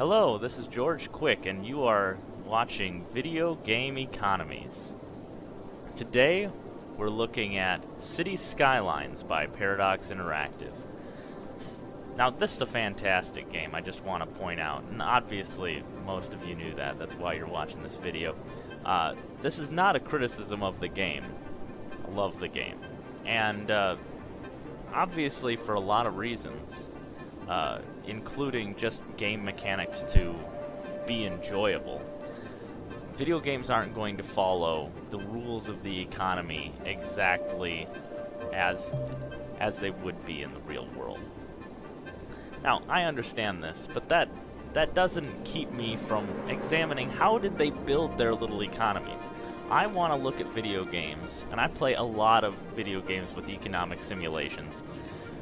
Hello, this is George Quick, and you are watching Video Game Economies. Today, we're looking at City Skylines by Paradox Interactive. Now, this is a fantastic game, I just want to point out, and obviously, most of you knew that, that's why you're watching this video. This is not a criticism of the game. I love the game. And, obviously, for a lot of reasons, including just game mechanics to be enjoyable. Video games aren't going to follow the rules of the economy exactly as they would be in the real world. Now, I understand this, but that doesn't keep me from examining how did they build their little economies. I want to look at video games, and I play a lot of video games with economic simulations.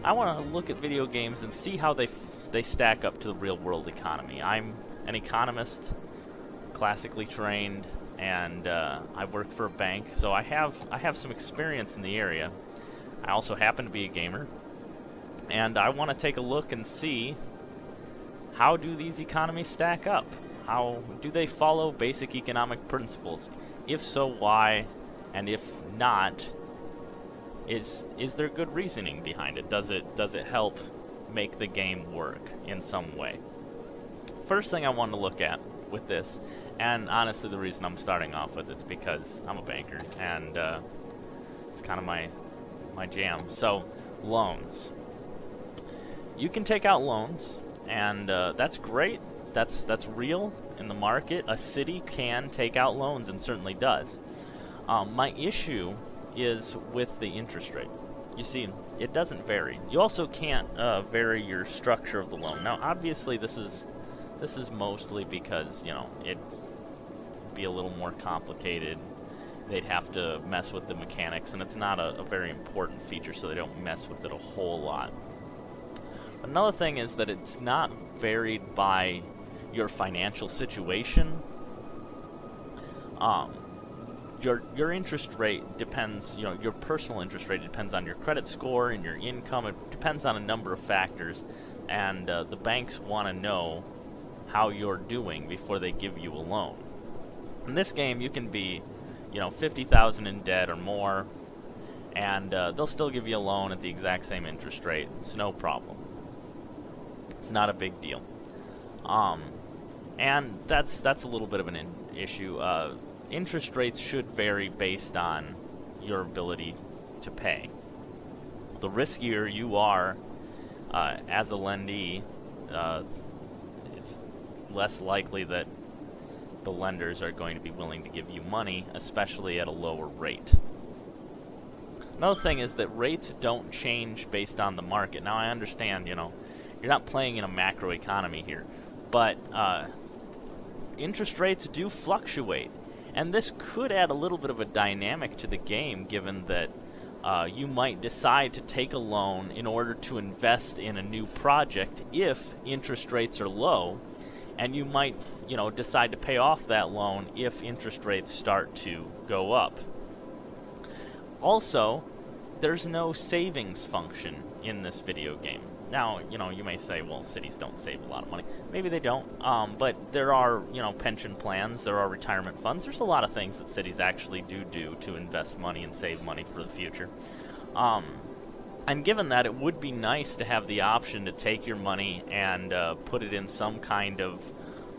I want to look at video games and see how they stack up to the real-world economy. I'm an economist, classically trained, and I work for a bank, so I have some experience in the area. I also happen to be a gamer, and I want to take a look and see how do these economies stack up? How do they follow basic economic principles? If so, why? And if not, is there good reasoning behind it? Does it help make the game work in some way? First thing I want to look at with this, and honestly the reason I'm starting off with it's because I'm a banker, and it's kind of my jam. So, loans. You can take out loans, and that's great. That's real in the market. A city can take out loans, and certainly does. My issue is with the interest rate. You see, it doesn't vary. You also can't vary your structure of the loan. Now, obviously, this is mostly because, you know, it'd be a little more complicated. They'd have to mess with the mechanics, and it's not a very important feature, so they don't mess with it a whole lot. Another thing is that it's not varied by your financial situation. Your interest rate depends, you know, your personal interest rate depends on your credit score and your income. It depends on a number of factors, and the banks want to know how you're doing before they give you a loan. In this game, you can be, you know, $50,000 in debt or more, and they'll still give you a loan at the exact same interest rate. It's no problem. It's not a big deal. And that's a little bit of an issue. Interest rates should vary based on your ability to pay. The riskier you are as a lendee, it's less likely that the lenders are going to be willing to give you money, especially at a lower rate. Another thing is that rates don't change based on the market. Now, I understand, you know, you're not playing in a macro economy here, but interest rates do fluctuate. And this could add a little bit of a dynamic to the game, given that you might decide to take a loan in order to invest in a new project if interest rates are low, and you might, you know, decide to pay off that loan if interest rates start to go up. Also, there's no savings function in this video game. Now, you know, you may say, well, cities don't save a lot of money. Maybe they don't, but there are, you know, pension plans, there are retirement funds. There's a lot of things that cities actually do to invest money and save money for the future. And given that, it would be nice to have the option to take your money and put it in some kind of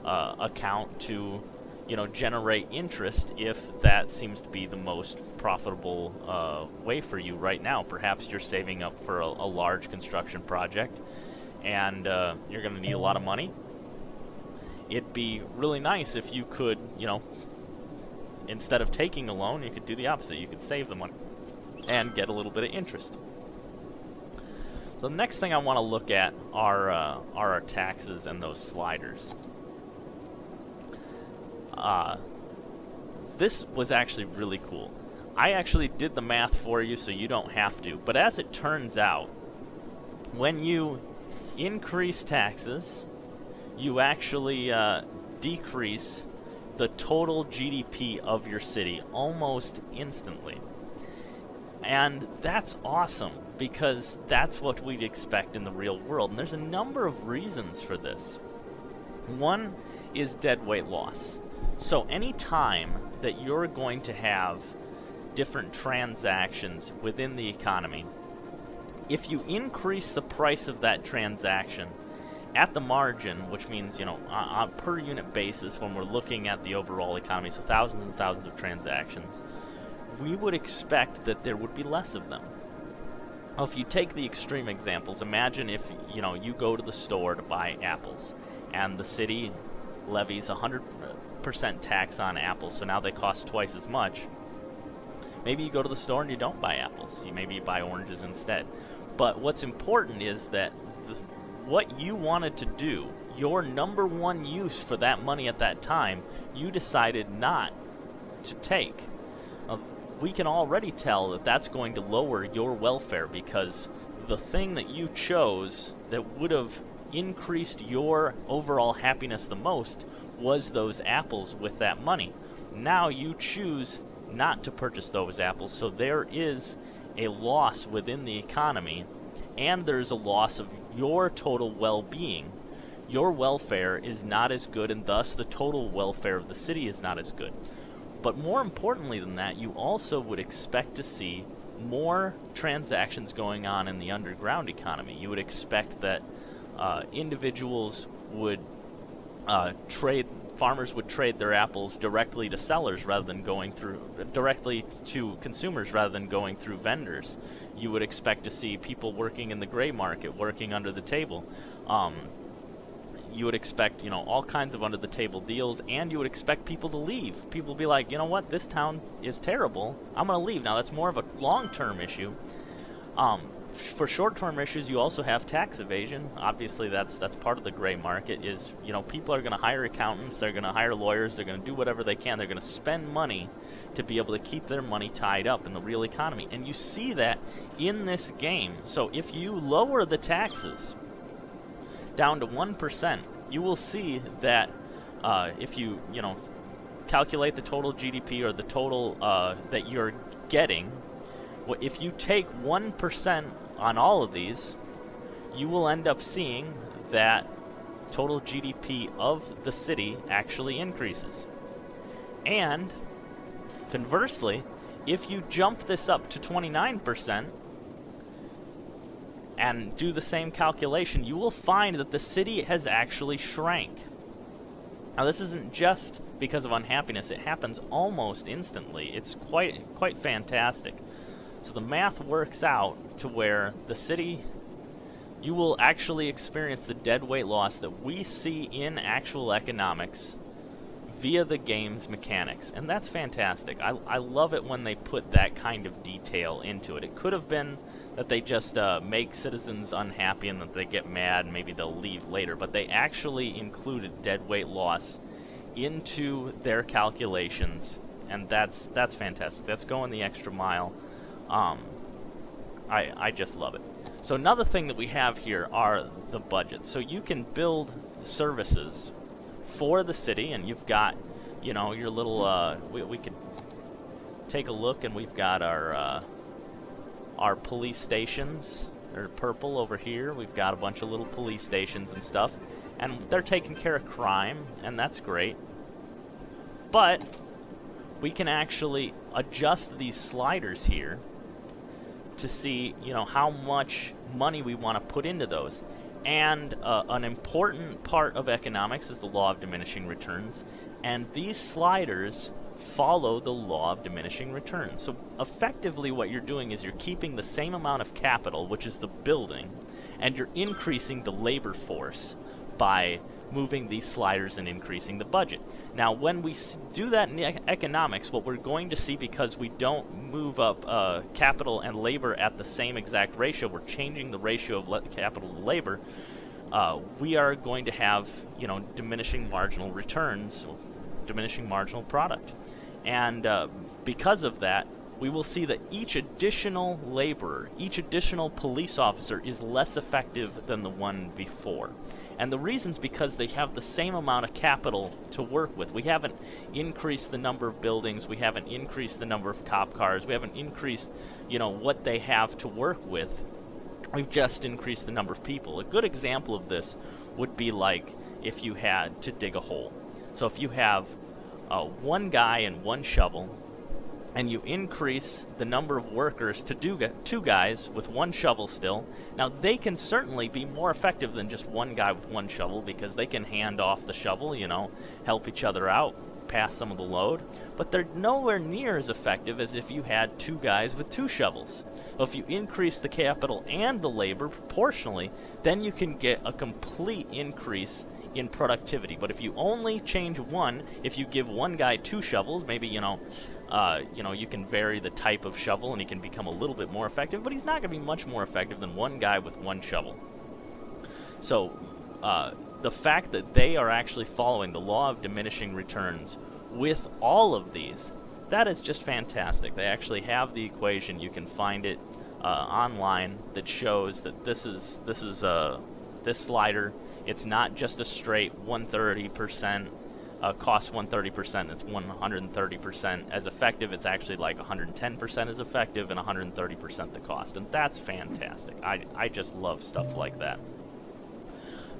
account to, you know, generate interest if that seems to be the most profitable way for you right now. Perhaps you're saving up for a large construction project, and you're going to need a lot of money. It'd be really nice if you could, you know, instead of taking a loan, you could do the opposite. You could save the money and get a little bit of interest. So the next thing I want to look at are our taxes and those sliders. This was actually really cool. I actually did the math for you so you don't have to, but as it turns out, when you increase taxes, you actually decrease the total GDP of your city almost instantly. And that's awesome, because that's what we'd expect in the real world. And there's a number of reasons for this. One is dead weight loss. So any time that you're going to have different transactions within the economy, if you increase the price of that transaction at the margin, which means, on a per unit basis, when we're looking at the overall economy, so thousands and thousands of transactions, we would expect that there would be less of them. Well, if you take the extreme examples, imagine if, you go to the store to buy apples, and the city levies 100% tax on apples, so now they cost twice as much. Maybe you go to the store and you don't buy apples. Maybe you buy oranges instead. But what's important is that what you wanted to do, your number one use for that money at that time, you decided not to take. We can already tell that that's going to lower your welfare, because the thing that you chose that would have increased your overall happiness the most was those apples with that money. Now you choose not to purchase those apples, so there is a loss within the economy, and there's a loss of your total well-being. Your welfare is not as good, and thus the total welfare of the city is not as good. But more importantly than that, you also would expect to see more transactions going on in the underground economy. You would expect that individuals would farmers would trade their apples directly to sellers rather than directly to consumers rather than going through vendors. You would expect to see people working in the gray market, working under the table. You would expect, all kinds of under-the-table deals, and you would expect people to leave. People be like, you know what, this town is terrible, I'm going to leave. Now, that's more of a long-term issue. For short-term issues, you also have tax evasion. Obviously, that's part of the gray market. Is people are going to hire accountants, they're going to hire lawyers, they're going to do whatever they can. They're going to spend money to be able to keep their money tied up in the real economy, and you see that in this game. So if you lower the taxes down to 1%, you will see that if you calculate the total GDP or the total that you're getting. If you take 1% on all of these, you will end up seeing that total GDP of the city actually increases. And conversely, if you jump this up to 29% and do the same calculation, you will find that the city has actually shrank. Now, this isn't just because of unhappiness. It happens almost instantly. It's quite fantastic. So the math works out to where the city, you will actually experience the dead weight loss that we see in actual economics via the game's mechanics. And that's fantastic. I love it when they put that kind of detail into it. It could have been that they just make citizens unhappy and that they get mad and maybe they'll leave later. But they actually included dead weight loss into their calculations. And that's fantastic. That's going the extra mile. I just love it. So another thing that we have here are the budgets. So you can build services for the city, and you've got, your little, we could take a look, and we've got our police stations. They're purple over here. We've got a bunch of little police stations and stuff, and they're taking care of crime, and that's great. But we can actually adjust these sliders here to see, how much money we want to put into those. And an important part of economics is the law of diminishing returns, and these sliders follow the law of diminishing returns. So effectively what you're doing is you're keeping the same amount of capital, which is the building, and you're increasing the labor force by moving these sliders and increasing the budget. Now, when we do that in economics, what we're going to see, because we don't move up capital and labor at the same exact ratio, we're changing the ratio of capital to labor, we are going to have, diminishing marginal returns, diminishing marginal product. And because of that, we will see that each additional laborer, each additional police officer is less effective than the one before. And the reason's because they have the same amount of capital to work with. We haven't increased the number of buildings, we haven't increased the number of cop cars, we haven't increased, what they have to work with. We've just increased the number of people. A good example of this would be like if you had to dig a hole. So if you have one guy and one shovel, and you increase the number of workers to do two guys with one shovel still. Now, they can certainly be more effective than just one guy with one shovel because they can hand off the shovel, help each other out, pass some of the load. But they're nowhere near as effective as if you had two guys with two shovels. So if you increase the capital and the labor proportionally, then you can get a complete increase in productivity. But if you only change one, if you give one guy two shovels, maybe, you can vary the type of shovel and he can become a little bit more effective, but he's not going to be much more effective than one guy with one shovel. So the fact that they are actually following the law of diminishing returns with all of these, that is just fantastic. They actually have the equation. You can find it online that shows that this slider, it's not just a straight 130%. Costs 130%, it's 130% as effective. It's actually like 110% as effective and 130% the cost, and that's fantastic. I just love stuff like that.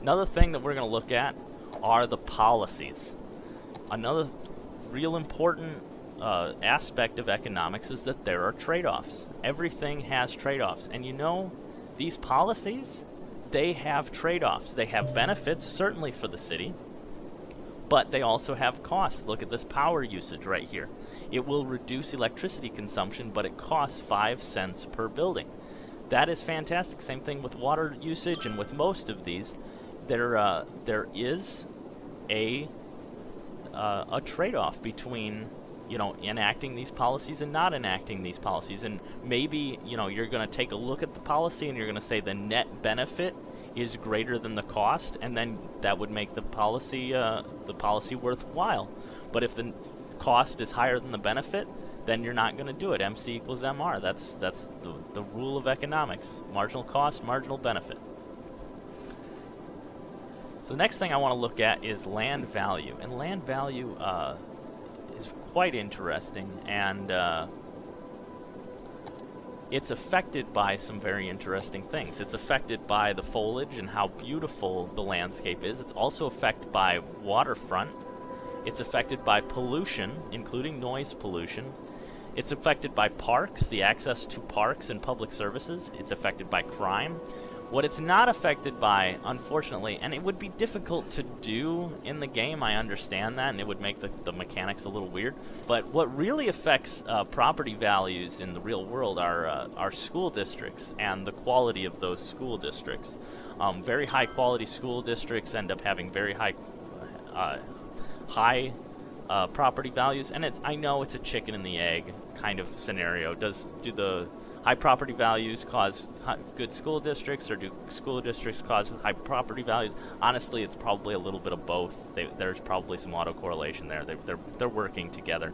Another thing that we're going to look at are the policies. Another real important aspect of economics is that there are trade-offs. Everything has trade-offs, and these policies, they have trade-offs. They have benefits, certainly for the city, but they also have costs. Look at this power usage right here. It will reduce electricity consumption, but it costs 5 cents per building. That is fantastic. Same thing with water usage, and with most of these, there is a trade-off between enacting these policies and not enacting these policies. And maybe you're going to take a look at the policy and you're going to say the net benefit is greater than the cost, and then that would make the policy worthwhile. But if the cost is higher than the benefit, then you're not going to do it. MC equals MR. That's the rule of economics. Marginal cost, marginal benefit. So the next thing I want to look at is land value. And land value is quite interesting, and it's affected by some very interesting things. It's affected by the foliage and how beautiful the landscape is. It's also affected by waterfront. It's affected by pollution, including noise pollution. It's affected by parks, the access to parks and public services. It's affected by crime. What it's not affected by, unfortunately, and it would be difficult to do in the game, I understand that, and it would make the mechanics a little weird, but what really affects property values in the real world are school districts and the quality of those school districts. Very high quality school districts end up having very high property values, and I know it's a chicken and the egg kind of scenario. Do the high property values cause good school districts, or do school districts cause high property values? Honestly, it's probably a little bit of both. There's probably some autocorrelation there. They're working together.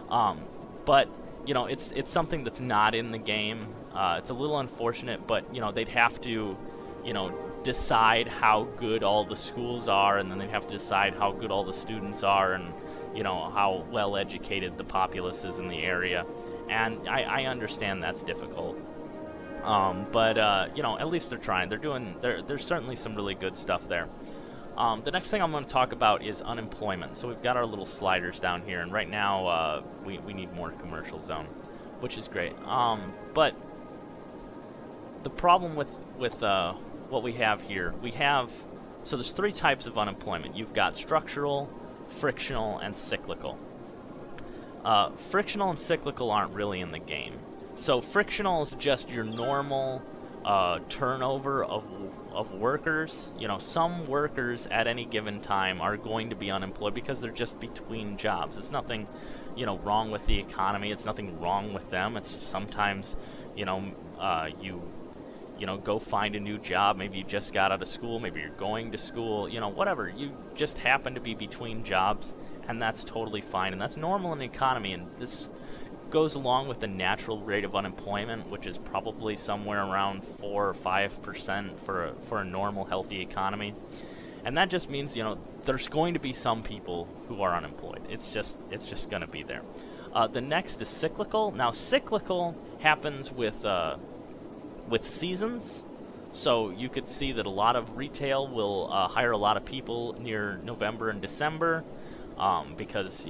But it's something that's not in the game. It's a little unfortunate, but they'd have to decide how good all the schools are, and then they'd have to decide how good all the students are, and how well educated the populace is in the area. And I understand that's difficult, but at least they're trying. There's certainly some really good stuff there. The next thing I'm going to talk about is unemployment. So we've got our little sliders down here, and right now we need more commercial zone, which is great. But the problem with what we have here, so there's 3 types of unemployment. You've got structural, frictional, and cyclical. Frictional and cyclical aren't really in the game. So frictional is just your normal turnover of workers. Some workers at any given time are going to be unemployed because they're just between jobs. It's nothing, wrong with the economy. It's nothing wrong with them. It's just sometimes, you go find a new job. Maybe you just got out of school. Maybe you're going to school. Whatever. You just happen to be between jobs. And that's totally fine, and that's normal in the economy, and this goes along with the natural rate of unemployment, which is probably somewhere around 4 or 5% for a normal, healthy economy. And that just means, there's going to be some people who are unemployed. It's just going to be there. The next is cyclical. Now, cyclical happens with seasons. So you could see that a lot of retail will hire a lot of people near November and December, because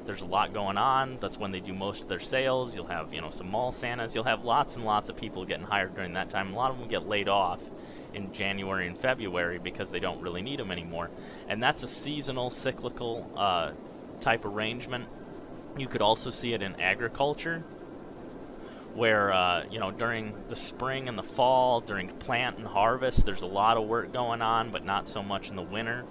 there's a lot going on. That's when they do most of their sales. You'll have some mall Santas. You'll have lots and lots of people getting hired during that time. A lot of them get laid off in January and February because they don't really need them anymore. And that's a seasonal, cyclical type arrangement. You could also see it in agriculture, where during the spring and the fall, during plant and harvest, there's a lot of work going on, but not so much in the winter.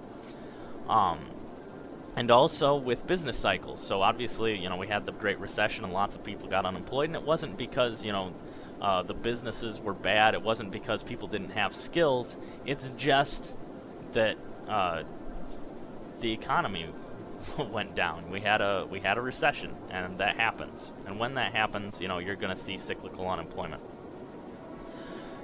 And also with business cycles. So obviously, we had the Great Recession and lots of people got unemployed, and it wasn't because the businesses were bad. It wasn't because people didn't have skills. It's just that the economy went down. We had a recession, and that happens. And when that happens, you're going to see cyclical unemployment.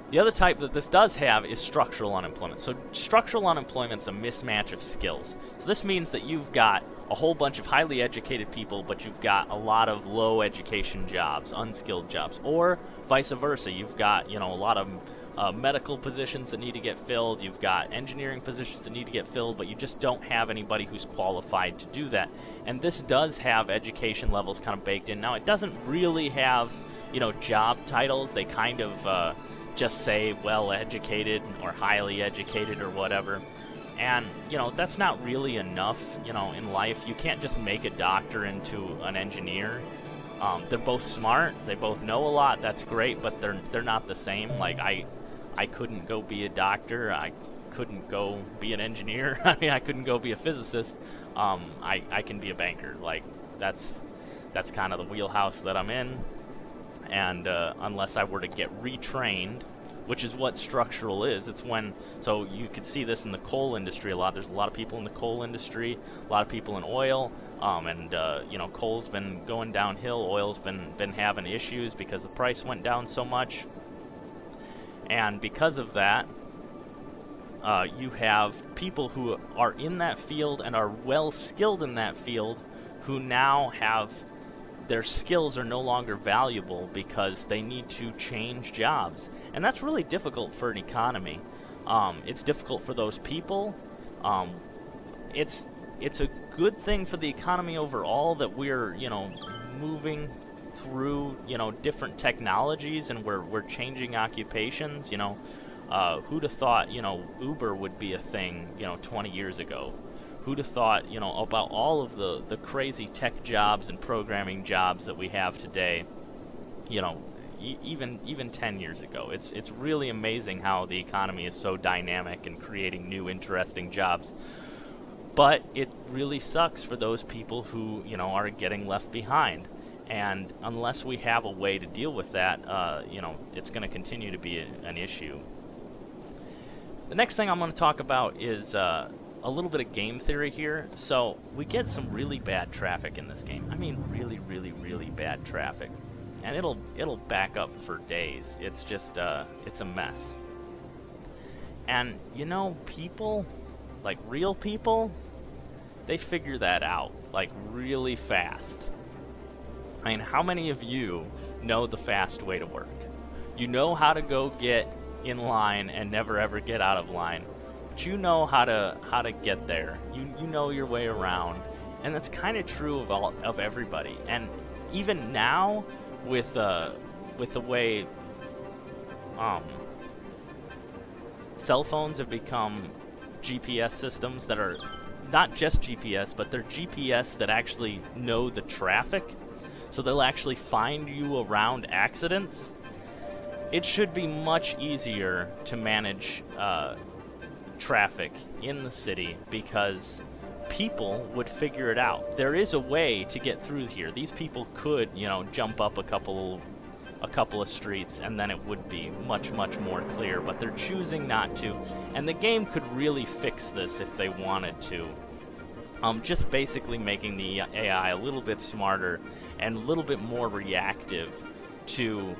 The other type that this does have is structural unemployment. So structural unemployment is a mismatch of skills. So this means that you've got a whole bunch of highly educated people, but you've got a lot of low education jobs, unskilled jobs, or vice versa. You've got a lot of medical positions that need to get filled. You've got engineering positions that need to get filled, but you just don't have anybody who's qualified to do that. And this does have education levels kind of baked in. Now, it doesn't really have job titles. They kind of just say well educated or highly educated or whatever. And that's not really enough in life. You can't just make a doctor into an engineer. They're both smart, they both know a lot, that's great, but they're not the same. Like I couldn't go be a doctor, I couldn't go be an engineer. I mean, I couldn't go be a physicist. I can be a banker. Like that's kind of the wheelhouse that I'm in. And unless I were to get retrained, which is what structural is, so you could see this in the coal industry a lot. There's a lot of people in the coal industry, a lot of people in oil, and coal's been going downhill. Oil's been having issues because the price went down so much, and because of that, you have people who are in that field and are well skilled in that field, who now have their skills are no longer valuable because they need to change jobs. And that's really difficult for an economy. It's difficult for those people. It's a good thing for the economy overall that we're, moving through, different technologies, and we're changing occupations. Who'd have thought, Uber would be a thing, 20 years ago? Who'd have thought, about all of the crazy tech jobs and programming jobs that we have today, even 10 years ago. It's really amazing how the economy is so dynamic and creating new interesting jobs. But it really sucks for those people who, are getting left behind. And unless we have a way to deal with that, it's going to continue to be an issue. The next thing I'm going to talk about is a little bit of game theory here. So we get some really bad traffic in this game. I mean, really, really, really bad traffic, and it'll back up for days. It's just it's a mess. And people, like real people, they figure that out like really fast. I mean, how many of you know the fast way to work? You know how to go get in line and never ever get out of line. But you know how to get there. You know your way around, and that's kind of true of everybody. And even now, with the way cell phones have become GPS systems that are not just GPS, but they're GPS that actually know the traffic, so they'll actually find you around accidents. It should be much easier to manage traffic in the city because people would figure it out. There is a way to get through here. These people could, jump up a couple of streets and then it would be much, much more clear, but they're choosing not to. And the game could really fix this if they wanted to. Just basically making the AI a little bit smarter and a little bit more reactive to,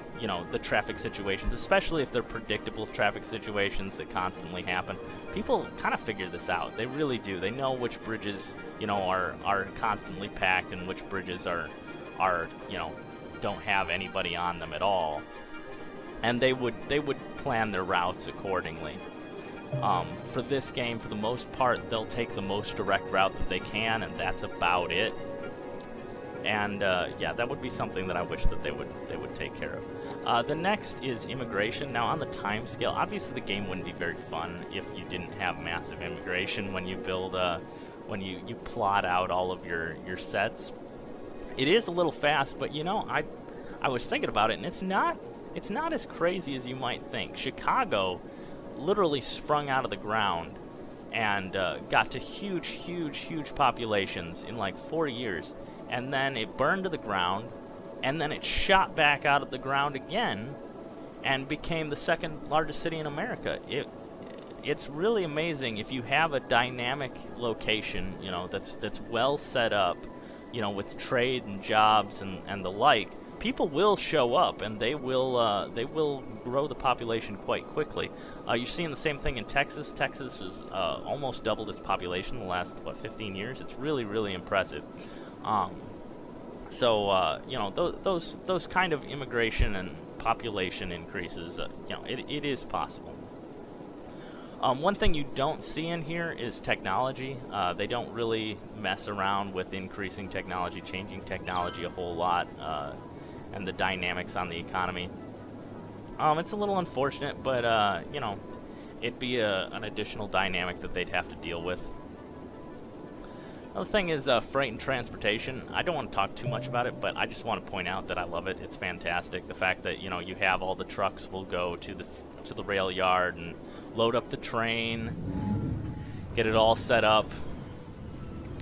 the traffic situations, especially if they're predictable traffic situations that constantly happen. People kind of figure this out. They really do. They know which bridges, are constantly packed and which bridges are don't have anybody on them at all. and they would plan their routes accordingly. For this game, for the most part, they'll take the most direct route that they can, and that's about it. And yeah, that would be something that I wish that they would take care of. The next is immigration. Now, on the time scale, obviously the game wouldn't be very fun if you didn't have massive immigration when you build when you plot out all of your sets. It is a little fast, but you know, I was thinking about it, and it's not as crazy as you might think. Chicago literally sprung out of the ground and got to huge populations in like 4 years, and then it burned to the ground, and then it shot back out of the ground again and became the second largest city in America. It's really amazing if you have a dynamic location, you know, that's well set up, you know, with trade and jobs and the like. People will show up, and they will grow the population quite quickly. You're seeing the same thing in Texas. Texas has almost doubled its population in the last 15 years. It's really impressive. So you know, those kind of immigration and population increases, you know, it is possible. One thing you don't see in here is technology. They don't really mess around with increasing technology, changing technology a whole lot, and the dynamics on the economy. It's a little unfortunate, but you know, it'd be an additional dynamic that they'd have to deal with. Another thing is freight and transportation. I don't want to talk too much about it, but I just want to point out that I love it. It's fantastic. The fact that, you know, you have all the trucks will go to the rail yard and load up the train, get it all set up,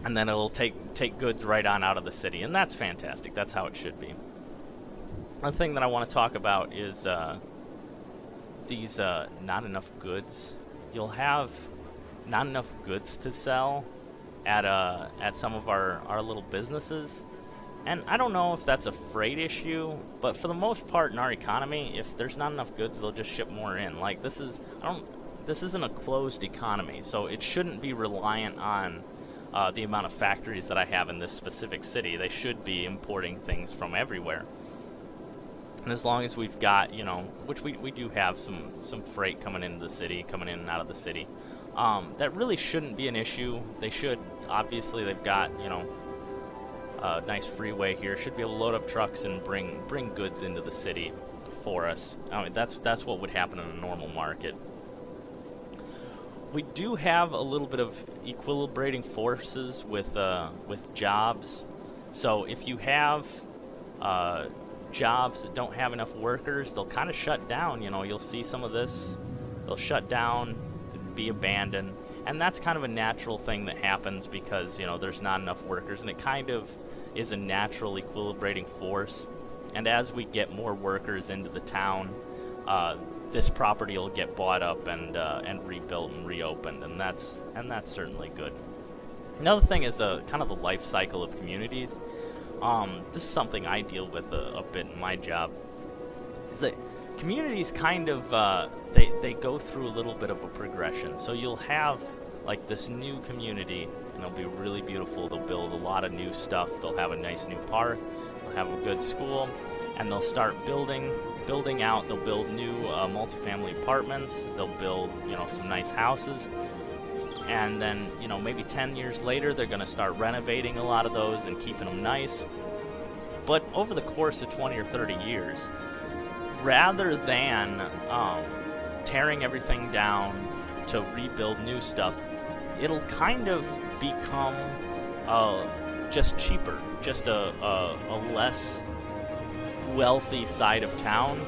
and then it'll take goods right on out of the city, and that's fantastic. That's how it should be. Another thing that I want to talk about is these not enough goods. You'll have not enough goods to sell at some of our little businesses, and I don't know if that's a freight issue, but for the most part in our economy, if there's not enough goods, they'll just ship more in. Like, this isn't a closed economy, so it shouldn't be reliant on the amount of factories that I have in this specific city. They should be importing things from everywhere. And as long as we've got, you know, which we do have some freight coming into the city, coming in and out of the city, that really shouldn't be an issue. They should, obviously, they've got, you know, a nice freeway here, should be able to load up trucks and bring goods into the city for us. I mean, that's what would happen in a normal market. We do have a little bit of equilibrating forces with jobs. So if you have jobs that don't have enough workers, they'll kind of shut down. You know, you'll see some of this. They'll shut down, be abandoned, and that's kind of a natural thing that happens because, you know, there's not enough workers, and it kind of is a natural equilibrating force. And as we get more workers into the town, this property will get bought up and rebuilt and reopened, and that's certainly good. Another thing is kind of the life cycle of communities. This is something I deal with a bit in my job. Is that communities kind of they go through a little bit of a progression. So you'll have like this new community, and it'll be really beautiful. They'll build a lot of new stuff. They'll have a nice new park. They'll have a good school, and they'll start building out. They'll build new multifamily apartments. They'll build, you know, some nice houses. And then, you know, maybe 10 years later, they're going to start renovating a lot of those and keeping them nice. But over the course of 20 or 30 years, rather than tearing everything down to rebuild new stuff, it'll kind of become just cheaper, just a less wealthy side of town.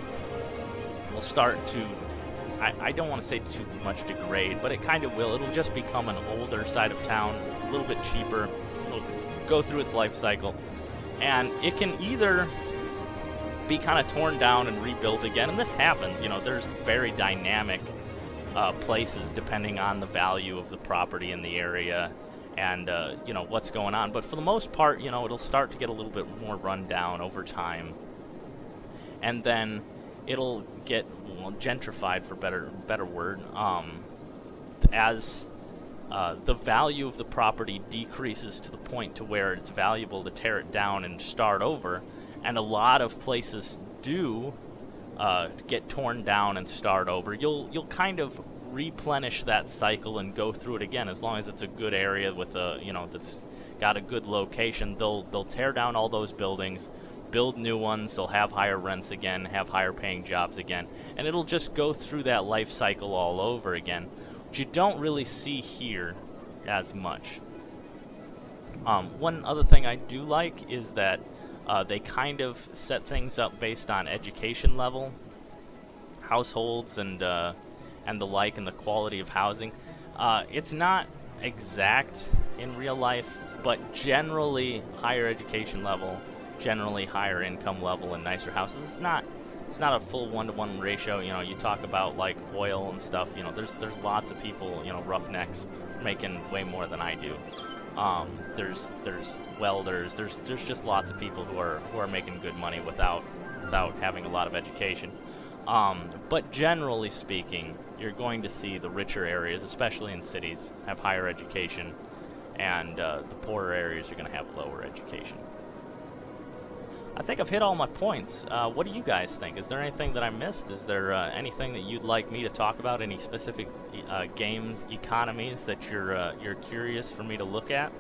Will start to, I don't want to say too much degrade, but it kind of will. It'll just become an older side of town, a little bit cheaper. It'll go through its life cycle, and it can either be kind of torn down and rebuilt again, and this happens. You know, there's very dynamic places depending on the value of the property in the area and you know, what's going on. But for the most part, you know, it'll start to get a little bit more run down over time, and then it'll get, well, gentrified, for better word, as the value of the property decreases to the point to where it's valuable to tear it down and start over. And a lot of places do get torn down and start over. You'll kind of replenish that cycle and go through it again, as long as it's a good area with a, you know, that's got a good location. They'll tear down all those buildings, build new ones. They'll have higher rents again, have higher paying jobs again, and it'll just go through that life cycle all over again, which you don't really see here as much. One other thing I do like is that they kind of set things up based on education level, households, and the like, and the quality of housing. It's not exact in real life, but generally higher education level, generally higher income level, and nicer houses. It's not a full 1-to-1 ratio. You know, you talk about like oil and stuff. You know, there's lots of people, you know, roughnecks making way more than I do. There's welders. There's just lots of people who are making good money without having a lot of education. But generally speaking, you're going to see the richer areas, especially in cities, have higher education, and the poorer areas are going to have lower education. I think I've hit all my points. What do you guys think? Is there anything that I missed? Is there anything that you'd like me to talk about? Any specific game economies that you're curious for me to look at?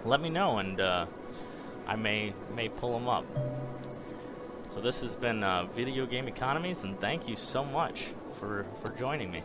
Let me know, and I may pull them up. So this has been Video Game Economies, and thank you so much for joining me.